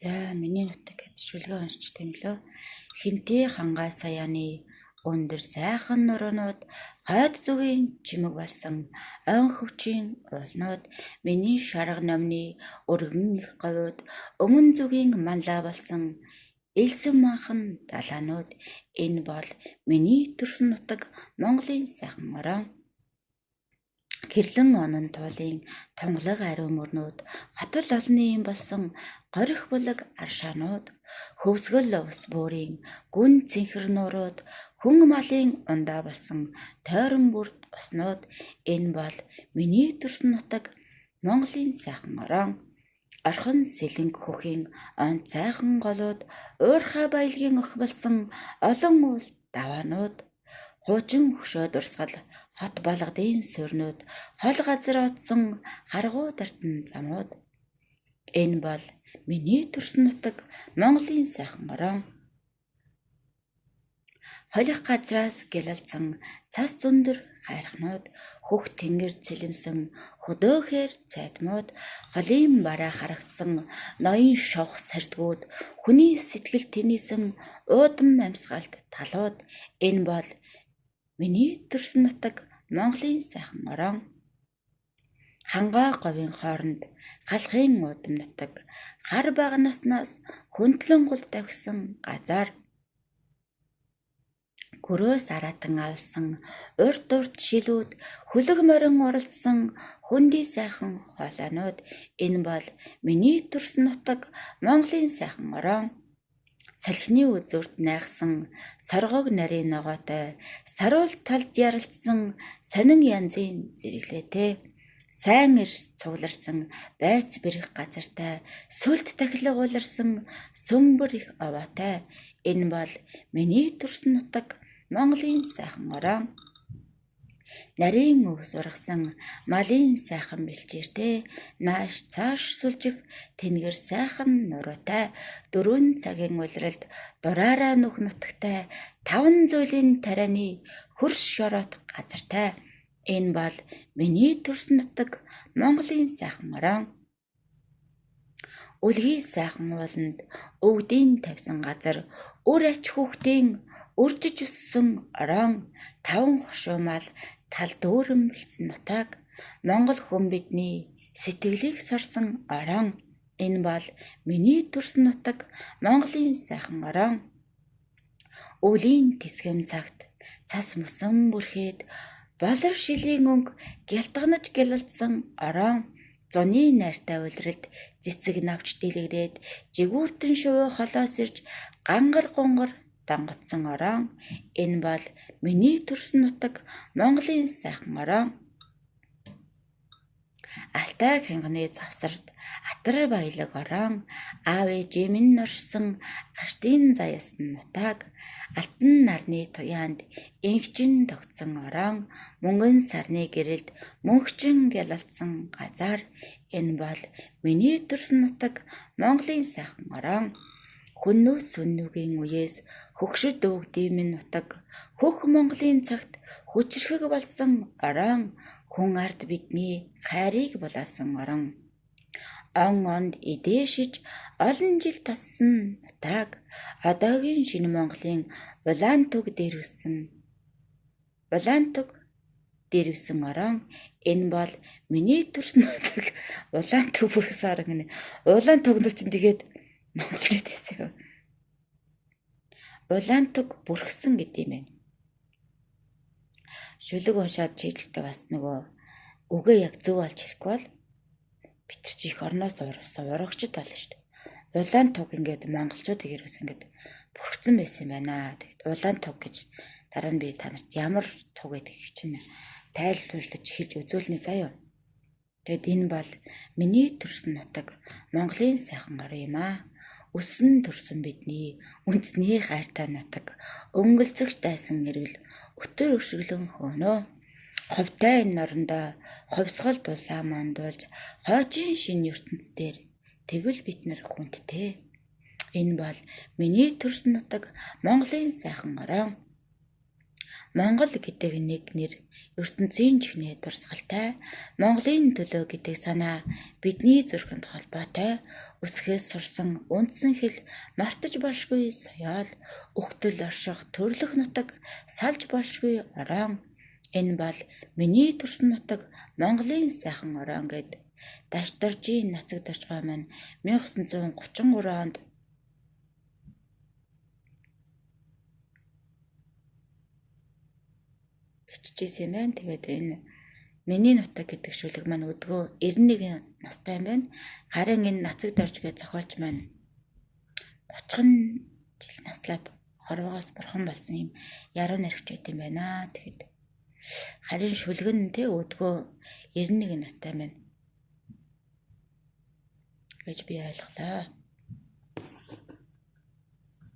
За миний нутаг гэж шүлгээ уншиж тэмлээ. Хинтээ хангай саяаны өндөр зайхан нуруунууд гойд зүгийн чимэг болсон ойн хөвчийн уулнууд миний шарга номны өргөн их говьуд өмнө зүгийн манлаа болсон элсэн манхан далаанууд энэ бол миний төрсөн нутаг Монголын сайхан орон. Гэрлэн онон туулын тунгалаг ариун мөрнүүд хотол олны юм болсон горих булаг аршаанууд хөвсгөл ус буурын гүн цэнхэр нуурууд хүн малын ундаа болсон тойрон бүрт уснууд энэ бол миний төрсөн нутаг Монголын сайхан орон. Орхон сэлэнг хөхийн онц сайхан голууд уурхай баялагын өх болсон олон уул даваанууд хуучин хөшөөд урсгал хот балгадын суурнууд хол газар отсон харгуу дартан замууд энэ бол миний төрсөн нутаг Монголын сайхан орон. Холих газраас гэлэлцэн цас дүндэр хайрхнууд хөх тэнгэр цэлэмсэн хөдөөхөр цайтмууд холын бараа харагдсан ноён шовх сардгууд хүний сэтгэл тэнийсэн уудам амьсгалт талууд энэ бол миний төрсөн нутаг Монголын сайхан орон. Хангаа говийн хооронд халахын уудам нутаг хар багнаснаас хөндлөн гул давхсан газар гөрөөс аратан авсан урд шилүүд хөлөг морин оролцсон хүндий сайхан хоолойнууд энэ бол миний төрсөн нутаг Монголын сайхан орон. Салхины үзүүрт найхсан соргог нарийн ногоотой саруул талд яралцсан сонин янзын зэрэглээтэй сайн ирс цугларсан байц бэрх газартай сүлд тахилга уларсан сүмбэр их овоотой энэ бол миний төрсөн нутаг Монголын сайхан орон. Нарийн өв сургасан малын сайхан бэлчээртэй нааш цааш сүлжих тэнгэр сайхан нуруутай 4 цагийн улиралд дураараа нүх нутагтай 5 зүйлийн тарианы хөрш шороот газартай энэ бол миний төрсөн нутаг Монголын сайхан орон. Үлгий сайхан ууланд өвдийн тавьсан газар үр ач хүүхдийн үржиж өссөн орон 5 хошуумал тал дүүрэн бэлдсэн нутаг Монгол хүн бидний сэтгэлийг сорсон орон энэ бол миний төрсөн нутаг Монголын сайхан орон. Өвлийн тэсгэм цагт цас мөсөн бүрхээд болор шилийн өнг гялтганаж гялалдсан орон зуны найртай улиралд цэцэг навч дэлгэрээд жигүүртэн шувуу холоос ирж гангар гунгар данготсон орон энэ бол миний төрсөн нутаг Монголын сайхан орон. Алтай хянганы завсарт атар баялаг орон аав ээжээ минь норшсон аштын заяасан нутаг алтан нарны туяанд инхчин тогтсон орон мөнгөн сарны гэрэлд мөнхчин гялалцсан газар энэ бол миний төрсөн нутаг Монголын сайхан орон. Хүннөөс сүннүүгийн үеэс хөгшөд өвгдийн минь нутаг хөх Монголын цагт хүчрэхэг болсон орон хүн ард бидний хайрыг булаасан орон. Он онд эдээшиж олон жил тассан нутаг одоогийн шинэ Монголын улаан төг дэрвсэн орон энэ бол миний төрсөн нутаг улаан төг бүрхсэн орон гэнэ. Улаан төг чинь тэгээд монголчууд гэсэн. Улаан төг бүрхсэн гэдэг юм байна. Шүлэг уншаад чийжлэхдээ бас нөгөө үгээ яг зөв олж хэлэхгүй бол бид нар чи их орноос урагчд болно шүү дээ. Улаан төг ингээд монголчууд гэрээс ингээд бүрхсэн байсан юм байна. Тэгээд улаан төг гэж дараа нь би танарт ямар төг гэдэг чинь тайлбарлаж хэлж үзүүлнэ заяа. Тэгэд энэ бол миний төрсөн нутаг Монголын сайхан орон юм аа. Өссөн төрсөн бидний үндэсний хайртай нутаг өнгөлцөгч дайсан нэрвэл өтөр өшөглөн хөөнөө ховтай энэ орондоо ховсгол дулаан мандуулж хойчин шин ертөнц дээр тэгвэл бид нар хүндтэй энэ бол миний төрсөн нутаг Монголын сайхан орон. Монгол гэдэг нэг нэр ертөнцийн чихний дурсгалтай, Монголын төлөө гэдэг санаа бидний зүрхэнд холбоотой, өсгөөс сурсан үндсэн хэл мартаж болшгүй соёол, өгтөл орших төрлөх нутаг, салж болшгүй оройн. Энэ бол миний төрсөн нутаг Монголын сайхан оройн гэд Дашдаржийн нацаг дорчгой маань 1933 онд бичижсэн юм байна. Тэгээд энэ миний нутаг гэдэг шүлэг маань өдгөө 91 настай юм байна. Харин энэ нацаг дорчгийн зохиолч маань 30 жил наслаад хорвоогоос бурхан болсон юм яруу найрагч байт юм байна. Тэгэхэд харин шүлэг нь тэ өдгөө 91 настай байна гэж би ойлголоо.